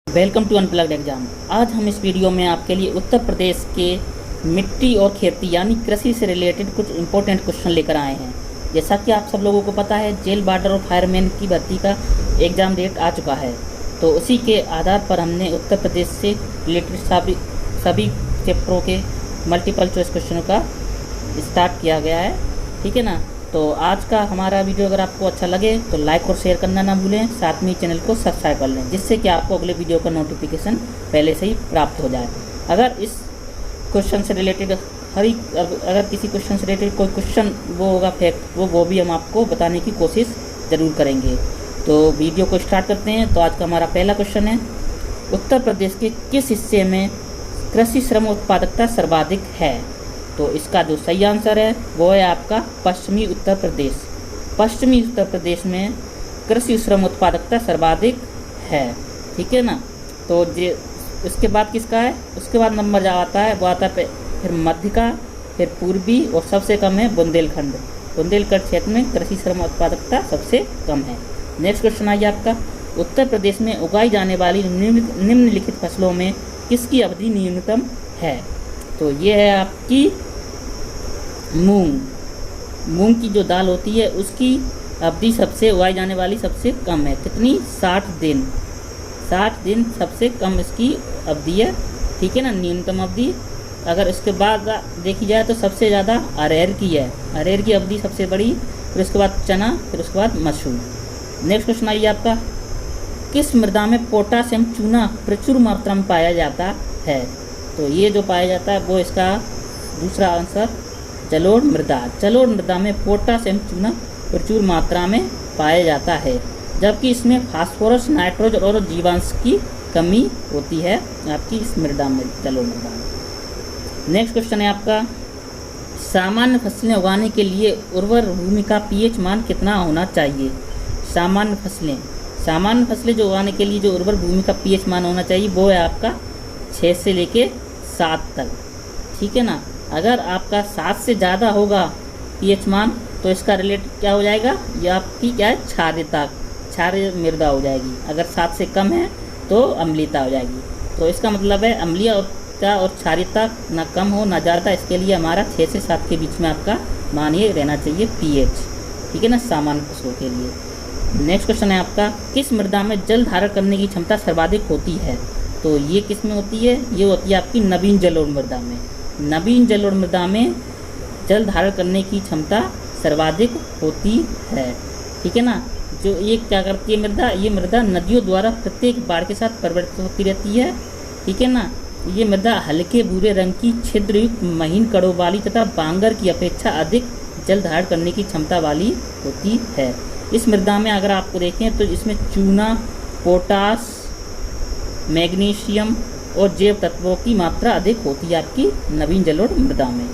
Welcome to unplugged exam. आज हम इस वीडियो में आपके लिए उत्तर प्रदेश के मिट्टी और खेती यानी कृषि से रिलेटेड कुछ इंपॉर्टेंट क्वेश्चन लेकर आए हैं। जैसा कि आप सब लोगों को पता है, जेल वार्डर और फायरमैन की भर्ती का एग्ज़ाम डेट आ चुका है, तो उसी के आधार पर हमने उत्तर प्रदेश से रिलेटेड सभी चैप्टरों के मल्टीपल चॉइस क्वेश्चनों का स्टार्ट किया गया है। ठीक है ना। तो आज का हमारा वीडियो अगर आपको अच्छा लगे तो लाइक और शेयर करना ना भूलें, साथ में चैनल को सब्सक्राइब कर लें, जिससे कि आपको अगले वीडियो का नोटिफिकेशन पहले से ही प्राप्त हो जाए। अगर इस क्वेश्चन से रिलेटेड अगर किसी क्वेश्चन से रिलेटेड कोई क्वेश्चन वो होगा फैक्ट, वो भी हम आपको बताने की कोशिश ज़रूर करेंगे। तो वीडियो को स्टार्ट करते हैं। तो आज का हमारा पहला क्वेश्चन है, उत्तर प्रदेश के किस हिस्से में कृषि श्रम उत्पादकता सर्वाधिक है? तो इसका जो सही आंसर है वो है आपका पश्चिमी उत्तर प्रदेश। पश्चिमी उत्तर प्रदेश में कृषि श्रम उत्पादकता सर्वाधिक है। ठीक है ना। तो इसके बाद किसका है? उसके बाद नंबर जो आता है वो आता है फिर मध्य का, फिर पूर्वी, और सबसे कम है बुंदेलखंड। बुंदेलखंड क्षेत्र में कृषि श्रम उत्पादकता सबसे कम है। नेक्स्ट क्वेश्चन आइए आपका, उत्तर प्रदेश में उगाई जाने वाली निम्नलिखित फसलों में किसकी अवधि न्यूनतम है? तो ये है आपकी मूंग की जो दाल होती है उसकी अवधि सबसे उगाई जाने वाली सबसे कम है। कितनी? 60 दिन। 60 दिन सबसे कम इसकी अवधि है। ठीक है ना, न्यूनतम अवधि। अगर इसके बाद देखी जाए तो सबसे ज़्यादा अरहर की है। अरहर की अवधि सबसे बड़ी, फिर उसके बाद चना, फिर उसके बाद मसूर। नेक्स्ट क्वेश्चन आइए आपका, किस मृदा में पोटासियम चूना प्रचुर मात्रा में पाया जाता है? तो ये जो पाया जाता है वो इसका दूसरा आंसर जलोढ़ मृदा। जलोढ़ मृदा में पोटासियम चूना प्रचुर मात्रा में पाया जाता है, जबकि इसमें फास्फोरस, नाइट्रोजन और जीवांश की कमी होती है आपकी इस मृदा में, जलोढ़ मृदा में। नेक्स्ट क्वेश्चन है आपका, सामान्य फसलें उगाने के लिए उर्वर भूमि का पीएच मान कितना होना चाहिए? सामान्य फसलें जो उगाने के लिए जो उर्वर भूमि का पीएच मान होना चाहिए वो है आपका 6 से लेके 7 तक। ठीक है ना। अगर आपका 7 से ज़्यादा होगा पीएच मान तो इसका रिलेटेड क्या हो जाएगा? ये आपकी क्या है? क्षारीय मृदा हो जाएगी। अगर 7 से कम है तो अम्लीयता हो जाएगी। तो इसका मतलब है अम्लीयता और क्षारीयता ना कम हो ना ज़्यादा, इसके लिए हमारा 6 से 7 के बीच में आपका मान ये रहना चाहिए पीएच। ठीक है ना, सामान्य फसलों के लिए। नेक्स्ट क्वेश्चन है आपका, किस मृदा में जल धारण करने की क्षमता सर्वाधिक होती है? तो ये किस में होती है? ये होती है आपकी नवीन जलोढ़ मृदा में। नवीन जलोढ़ मृदा में जल धारण करने की क्षमता सर्वाधिक होती है। ठीक है ना। जो ये क्या करती है मृदा? ये मृदा नदियों द्वारा प्रत्येक बाढ़ के साथ परिवर्तित होती रहती है। ठीक है ना। ये मृदा हल्के भूरे रंग की छिद्रयुक्त महीन कड़ों वाली तथा बांगर की अपेक्षा अधिक जल धारण करने की क्षमता वाली होती है। इस मृदा में अगर आपको देखें तो इसमें चूना, पोटास, मैग्नीशियम और जैव तत्वों की मात्रा अधिक होती है आपकी नवीन जलोढ़ मृदा में।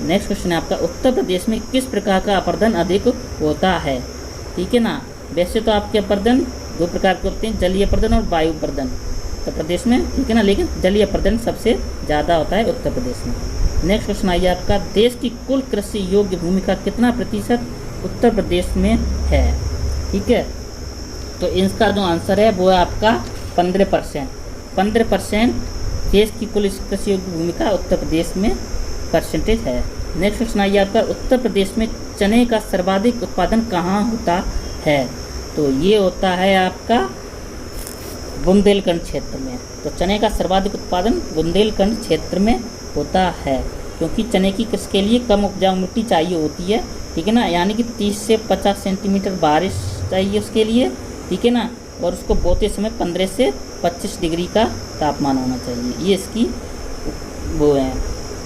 नेक्स्ट क्वेश्चन है आपका, उत्तर प्रदेश में किस प्रकार का अपर्दन अधिक होता है? ठीक है ना। वैसे तो आपके अपर्दन 2 प्रकार के होते हैं, जलीय अपर्दन और वायु अपर्दन उत्तर प्रदेश में। ठीक है ना, लेकिन जलीय अपर्दन सबसे ज़्यादा होता है उत्तर प्रदेश में। नेक्स्ट क्वेश्चन आइए आपका, देश की कुल कृषि योग्य भूमि का कितना प्रतिशत उत्तर प्रदेश में है? ठीक है। तो इसका जो आंसर है वो है आपका 15%। 15% देश की कुल कृषि योग्य भूमि का उत्तर प्रदेश में परसेंटेज है। नेक्स्ट क्वेश्चन आइए आपका, उत्तर प्रदेश में चने का सर्वाधिक उत्पादन कहाँ होता है? तो ये होता है आपका बुंदेलखंड क्षेत्र में। तो चने का सर्वाधिक उत्पादन बुंदेलखंड क्षेत्र में होता है, क्योंकि चने की कृषि के लिए कम उपजाऊ मिट्टी चाहिए होती है। ठीक है ना, यानी कि 30 से 50 सेंटीमीटर बारिश चाहिए उसके लिए। ठीक है ना, और उसको बोते समय 15 से 25 डिग्री का तापमान होना चाहिए। ये इसकी वो है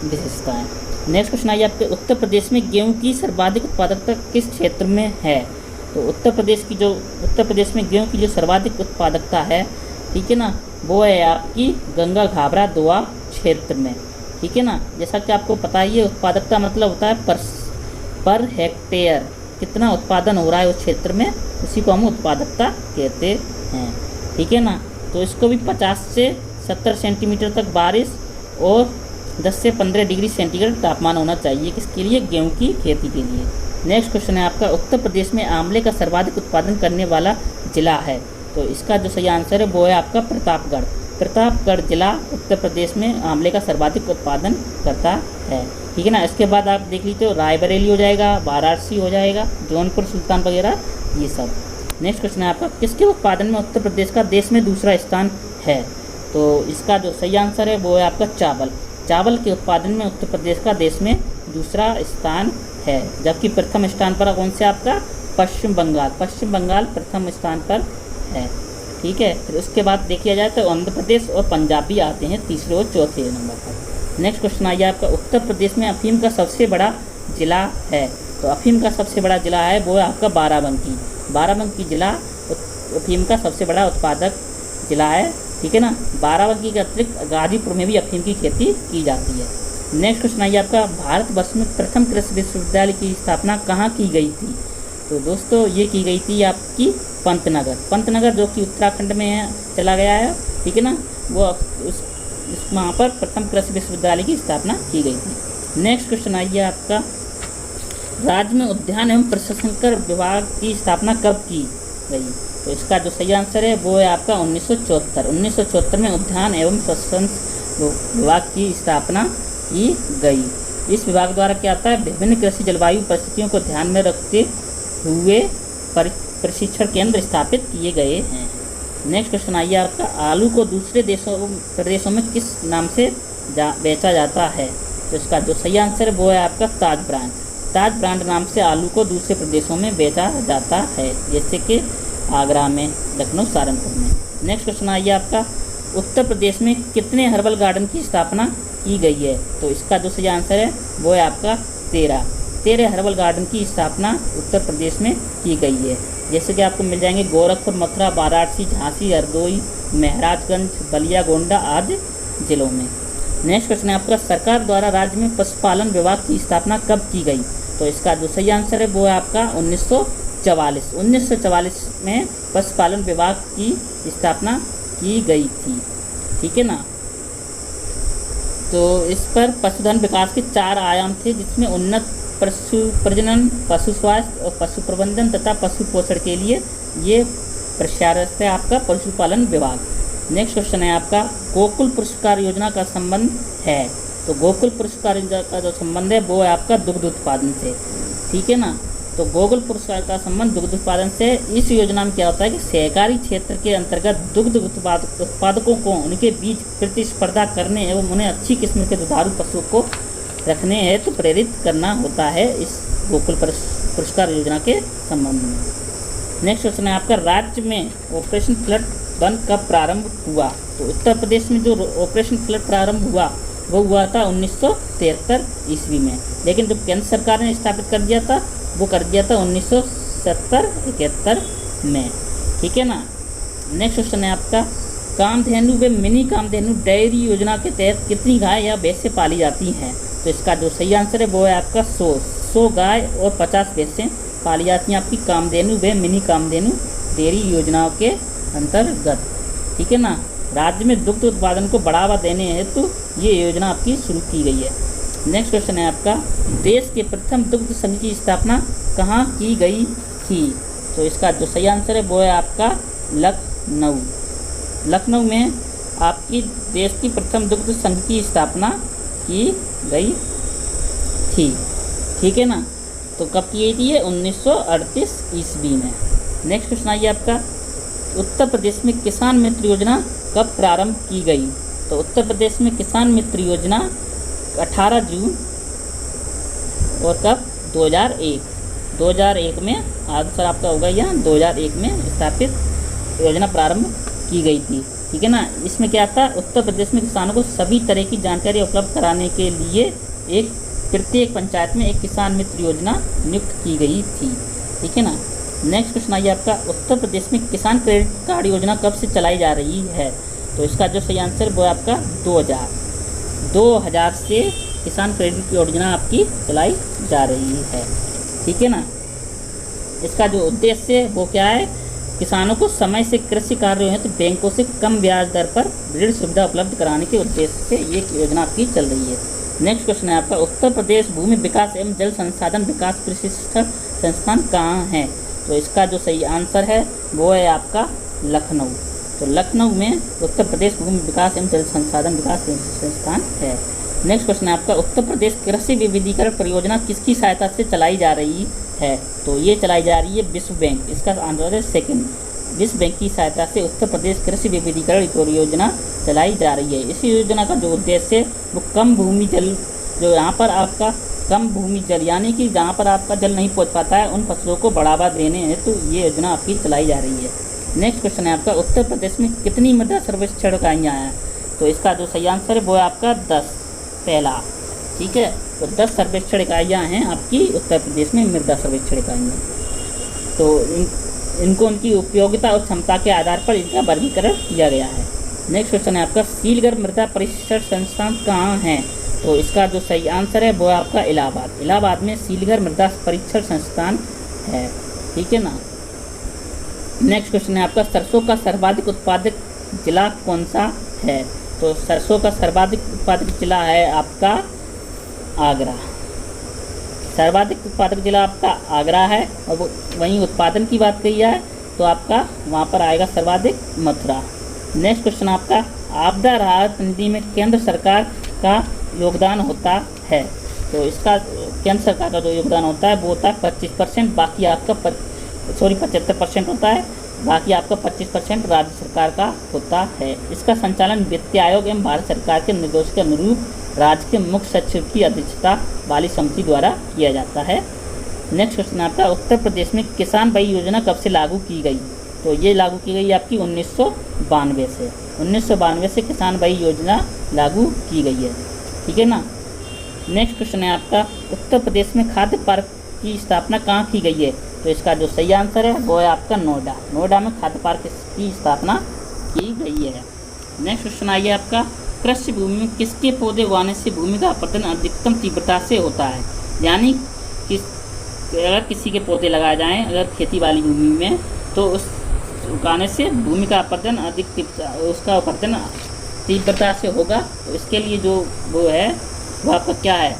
विशेषताएँ। नेक्स्ट क्वेश्चन आइए आपके, उत्तर प्रदेश में गेहूं की सर्वाधिक उत्पादकता किस क्षेत्र में है? तो उत्तर प्रदेश में गेहूं की जो सर्वाधिक उत्पादकता है, ठीक है ना, वो है आपकी गंगा घाघरा दोआ क्षेत्र में। ठीक है ना। जैसा कि आपको पता ही है, उत्पादकता मतलब होता है पर हेक्टेयर कितना उत्पादन हो रहा है उस क्षेत्र में, उसी को हम उत्पादकता कहते हैं। ठीक है ना। तो इसको भी 50 से 70 सेंटीमीटर तक बारिश और 10 से 15 डिग्री सेंटीग्रेड तापमान होना चाहिए किसके लिए? गेहूं की खेती के लिए। नेक्स्ट क्वेश्चन है आपका, उत्तर प्रदेश में आंवले का सर्वाधिक उत्पादन करने वाला जिला है? तो इसका जो सही आंसर है वो है आपका प्रतापगढ़। प्रतापगढ़ जिला उत्तर प्रदेश में आंवले का सर्वाधिक उत्पादन करता है। ठीक है ना। इसके बाद आप देख लीजिए तो रायबरेली हो जाएगा, वाराणसी हो जाएगा, जौनपुर, सुल्तान वगैरह ये सब। नेक्स्ट क्वेश्चन है आपका, किसके उत्पादन में उत्तर प्रदेश का देश में दूसरा स्थान है? तो इसका जो सही आंसर है वो है आपका चावल। चावल के उत्पादन में उत्तर प्रदेश का देश में दूसरा स्थान है, जबकि प्रथम स्थान पर कौन से आपका पश्चिम बंगाल। पश्चिम बंगाल प्रथम स्थान पर है। ठीक है। फिर उसके बाद देखिए जाए तो आंध्र प्रदेश और पंजाब भी आते हैं तीसरे और चौथे नंबर पर। नेक्स्ट क्वेश्चन आइए आपका, उत्तर प्रदेश में अफीम का सबसे बड़ा जिला है? तो अफीम का सबसे बड़ा जिला है वो है आपका बाराबंकी। बाराबंकी जिला अफीम का सबसे बड़ा उत्पादक जिला है। ठीक है ना। बाराबंकी के अतिरिक्त गाजीपुर में भी अफीम की खेती की जाती है। नेक्स्ट क्वेश्चन आइए आपका, भारतवर्ष में प्रथम कृषि विश्वविद्यालय की स्थापना कहाँ की गई थी? तो दोस्तों ये की गई थी आपकी पंतनगर। पंतनगर जो कि उत्तराखंड में है, चला गया है। ठीक है ना। वो वहाँ पर प्रथम कृषि विश्वविद्यालय की स्थापना की गई थी। नेक्स्ट क्वेश्चन आइए आपका, राज्य में उद्यान एवं प्रसंस्करण विभाग की स्थापना कब की गई? तो इसका जो सही आंसर है वो है आपका 1974। 1974 में उद्यान एवं प्रसंस्करण विभाग की स्थापना की गई। इस विभाग द्वारा क्या आता है, विभिन्न कृषि जलवायु परिस्थितियों को ध्यान में रखते हुए प्रशिक्षण केंद्र स्थापित किए गए हैं। नेक्स्ट क्वेश्चन आइए आपका, आलू को दूसरे प्रदेशों में किस नाम से बेचा जाता है? तो इसका जो सही आंसर है वो है आपका ताज ब्रांड। ताज ब्रांड नाम से आलू को दूसरे प्रदेशों में बेचा जाता है, जैसे कि आगरा में, लखनऊ, सहारनपुर में। नेक्स्ट क्वेश्चन आइए आपका, उत्तर प्रदेश में कितने हर्बल गार्डन की स्थापना की गई है? तो इसका जो सही आंसर है वो है आपका 13 हर्बल गार्डन की स्थापना उत्तर प्रदेश में की गई है, जैसे कि आपको मिल जाएंगे गोरखपुर, मथुरा, वाराणसी, झांसी, हरदोई, महराजगंज, बलिया, गोंडा आदि जिलों में। नेक्स्ट क्वेश्चन है आपका, सरकार द्वारा राज्य में पशुपालन विभाग की स्थापना कब की गई? तो इसका जो सही आंसर है वो है आपका 1944। 1944 में पशुपालन विभाग की स्थापना की गई थी। ठीक है ना। तो इस पर पशुधन विकास के 4 आयाम थे, जिसमें उन्नत पशु प्रजनन, पशु स्वास्थ्य और पशु प्रबंधन तथा पशु पोषण के लिए ये प्रयासरत है आपका पशुपालन विभाग। नेक्स्ट क्वेश्चन है आपका, गोकुल पुरस्कार योजना का संबंध है? तो गोकुल पुरस्कार योजना का जो संबंध है वो है आपका दुग्ध उत्पादन से। ठीक है ना। तो गोकुल पुरस्कार का संबंध दुग्ध उत्पादन से। इस योजना में क्या होता है कि सहकारी क्षेत्र के अंतर्गत दुग्ध उत्पादकों को उनके बीच प्रतिस्पर्धा करने एवं उन्हें अच्छी किस्म के दुधारू पशुओं को रखने हेतु प्रेरित करना होता है इस गोकुल पुरस्कार योजना के संबंध में। नेक्स्ट क्वेश्चन है आपका, राज्य में ऑपरेशन फ्लड वन कब प्रारंभ हुआ? तो उत्तर प्रदेश में जो ऑपरेशन फ्लड प्रारंभ हुआ वो हुआ था 1973 ईस्वी में, लेकिन जो केंद्र सरकार ने स्थापित कर दिया था वो कर दिया था 1970-71 में। ठीक है ना। नेक्स्ट क्वेश्चन है आपका, कामधेनु व मिनी कामधेनु डेयरी योजना के तहत कितनी गाय या भैंसें पाली जाती हैं? तो इसका जो सही आंसर है वो है आपका 100 गाय और 50 भैंसें पाली जाती हैं आपकी कामधेनु व मिनी कामधेनु डेयरी योजनाओं के अंतर्गत। ठीक है ना। राज्य में दुग्ध उत्पादन को बढ़ावा देने हेतु ये योजना आपकी शुरू की गई है। नेक्स्ट क्वेश्चन है आपका, देश के प्रथम दुग्ध संघ की स्थापना कहाँ की गई थी? तो इसका जो सही आंसर है वो है आपका लखनऊ। लखनऊ में आपकी देश की प्रथम दुग्ध संघ की स्थापना की गई थी। ठीक है ना। तो कब की गई थी ये? 1938 ईस्वी में। नेक्स्ट क्वेश्चन आइए आपका, उत्तर प्रदेश में किसान मित्र योजना कब प्रारंभ की गई? तो उत्तर प्रदेश में किसान मित्र योजना 18 जून और कब? 2001 में आंसर आपका होगा यह 2001 में स्थापित योजना प्रारंभ की गई थी। ठीक है ना। इसमें क्या था, उत्तर प्रदेश में किसानों को सभी तरह की जानकारी उपलब्ध कराने के लिए प्रत्येक पंचायत में एक किसान मित्र योजना नियुक्त की गई थी। ठीक है ना। नेक्स्ट क्वेश्चन आइए आपका, उत्तर प्रदेश में किसान क्रेडिट कार्ड योजना कब से चलाई जा रही है? तो इसका जो सही आंसर वो है आपका 2000 से किसान क्रेडिट योजना आपकी चलाई जा रही है। ठीक है ना। इसका जो उद्देश्य है वो क्या है, किसानों को समय से कृषि कार्यों हेतु बैंकों से कम ब्याज दर पर ऋण सुविधा उपलब्ध कराने के उद्देश्य से ये योजना आपकी चल रही है। नेक्स्ट क्वेश्चन है आपका, उत्तर प्रदेश भूमि विकास एवं जल संसाधन विकास प्रशिक्षण संस्थान कहाँ है? तो इसका जो सही आंसर है वो है आपका लखनऊ। तो लखनऊ में उत्तर प्रदेश भूमि विकास एवं जल संसाधन विकास संस्थान है। नेक्स्ट क्वेश्चन है आपका, उत्तर प्रदेश कृषि विविधीकरण परियोजना किसकी सहायता से चलाई जा रही है? तो ये चलाई जा रही है विश्व बैंक। इसका आंसर है सेकंड, विश्व बैंक की सहायता से उत्तर प्रदेश कृषि विविधीकरण परियोजना चलाई जा रही है। इस योजना का जो उद्देश्य है वो कम भूमि जल, जो यहाँ पर आपका कम भूमि जल यानी कि जहाँ पर आपका जल नहीं पहुँच पाता है उन फसलों को बढ़ावा देने हैं, तो ये योजना आपकी चलाई जा रही है। नेक्स्ट क्वेश्चन है आपका, उत्तर प्रदेश में कितनी मृदा सर्वेक्षण इकाइयाँ हैं? तो इसका जो सही आंसर है वो है आपका 10, पहला। ठीक है, तो 10 सर्वेक्षण इकाइयाँ हैं आपकी उत्तर प्रदेश में मृदा सर्वेक्षण इकाइयाँ। तो इनको उनकी उपयोगिता और क्षमता के आधार पर इनका वर्गीकरण किया गया है। नेक्स्ट क्वेश्चन है आपका, सीलगढ़ मृदा परीक्षण संस्थान कहाँ है? तो इसका जो सही आंसर है वो है आपका इलाहाबाद। इलाहाबाद में सीलगढ़ मृदा परीक्षण संस्थान है। ठीक है ना। नेक्स्ट क्वेश्चन है आपका, सरसों का सर्वाधिक उत्पादक जिला कौन सा है? तो सरसों का सर्वाधिक उत्पादक जिला है आपका आगरा। सर्वाधिक उत्पादक जिला आपका आगरा है। और वहीं उत्पादन की बात कही जाए तो आपका वहाँ पर आएगा सर्वाधिक मथुरा। नेक्स्ट क्वेश्चन आपका, आपदा राहत निधि में केंद्र सरकार का योगदान होता है। तो इसका केंद्र सरकार का जो योगदान होता है वो होता है 25%, बाकी आपका 75% होता है, बाकी आपका 25% राज्य सरकार का होता है। इसका संचालन वित्त आयोग एवं भारत सरकार के निर्देश के अनुरूप राज्य के मुख्य सचिव की अध्यक्षता वाली समिति द्वारा किया जाता है। नेक्स्ट क्वेश्चन आपका, उत्तर प्रदेश में किसान भाई योजना कब से लागू की गई? तो ये लागू की गई आपकी 1992 से। 1992 से किसान भाई योजना लागू की गई है। ठीक है ना। नेक्स्ट क्वेश्चन है आपका, उत्तर प्रदेश में खाद्य पार्क की स्थापना कहाँ की गई है? तो इसका जो सही आंसर है वो है आपका नोएडा। नोएडा में खाद्य पार्क की स्थापना की गई है। नेक्स्ट क्वेश्चन आइए आपका, कृषि भूमि में किसके पौधे उगाने से भूमि का अपरदन अधिकतम तीव्रता से होता है? यानी अगर किसी के पौधे लगाए जाएँ अगर खेती वाली भूमि में, तो उस उगाने से भूमि का अपरदन उसका अपरदन तीव्रता से होगा। तो इसके लिए जो वो है वो आपका क्या है,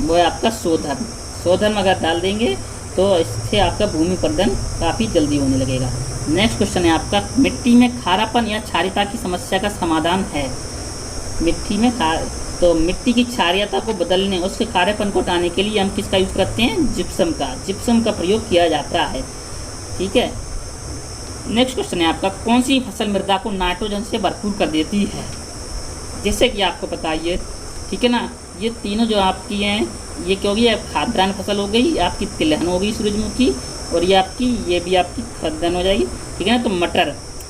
वो है आपका शोधन। शोधन अगर डाल देंगे तो इससे आपका भूमि अपरदन काफ़ी जल्दी होने लगेगा। नेक्स्ट क्वेश्चन है आपका, मिट्टी में खारापन या क्षारीयता की समस्या का समाधान है? मिट्टी में तो मिट्टी की क्षारीयता को बदलने, उसके खारेपन को हटाने के लिए हम किसका यूज़ करते हैं? जिप्सम का। जिप्सम का प्रयोग किया जाता है। ठीक है। नेक्स्ट क्वेश्चन है आपका, कौन सी फसल मृदा को नाइट्रोजन से भरपूर कर देती है? जैसे कि आपको बताइए, ठीक है ना, ये तीनों जो आपकी हैं, ये क्योंकि खाद्यान्न फसल हो गई, आपकी तिलहन हो गई सूरजमुखी, और ये भी आपकी खाद्यान्न हो जाएगी। ठीक है ना। तो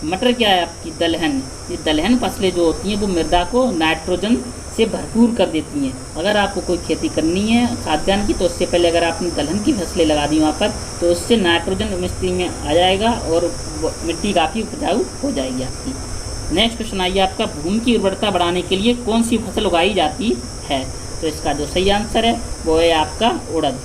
मटर क्या है आपकी? दलहन। ये दलहन फसलें जो होती हैं वो मृदा को नाइट्रोजन से भरपूर कर देती हैं। अगर आपको कोई खेती करनी है खाद्यान्न की, तो उससे पहले अगर आपने दलहन की फसलें लगा दी वहाँ पर, तो उससे नाइट्रोजन मिट्टी में आ जाएगा और मिट्टी काफ़ी उपजाऊ हो जाएगी आपकी। नेक्स्ट क्वेश्चन आइए आपका, भूमि की उर्वरता बढ़ाने के लिए कौन सी फसल उगाई जाती है? तो इसका जो सही आंसर है वो है आपका उड़द।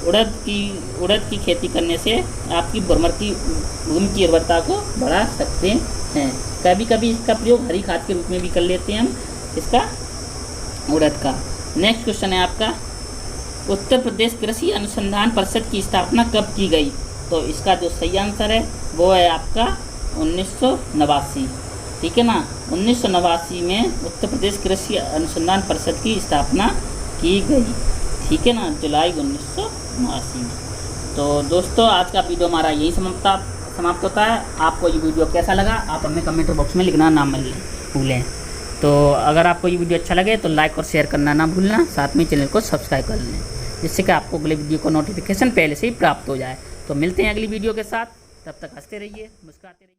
उड़द की खेती करने से आपकी भूमि की उर्वरता को बढ़ा सकते हैं। कभी कभी इसका प्रयोग हरी खाद के रूप में भी कर लेते हैं हम इसका, उड़द का। नेक्स्ट क्वेश्चन है आपका, उत्तर प्रदेश कृषि अनुसंधान परिषद की स्थापना कब की गई? तो इसका जो सही आंसर है वो है आपका 1989। ठीक है ना। 1989 में उत्तर प्रदेश कृषि अनुसंधान परिषद की स्थापना की गई। ठीक है ना, जुलाई 1989 में। तो दोस्तों आज का वीडियो हमारा यही समाप्त होता है। आपको ये वीडियो कैसा लगा आप हमें कमेंट बॉक्स में लिखना ना भूलें। तो अगर आपको ये वीडियो अच्छा लगे तो लाइक और शेयर करना ना भूलना, साथ में चैनल को सब्सक्राइब कर लें, जिससे कि आपको अगले वीडियो को नोटिफिकेशन पहले से ही प्राप्त हो जाए। तो मिलते हैं अगली वीडियो के साथ, तब तक हंसते रहिए, मुस्कुराते रहिए।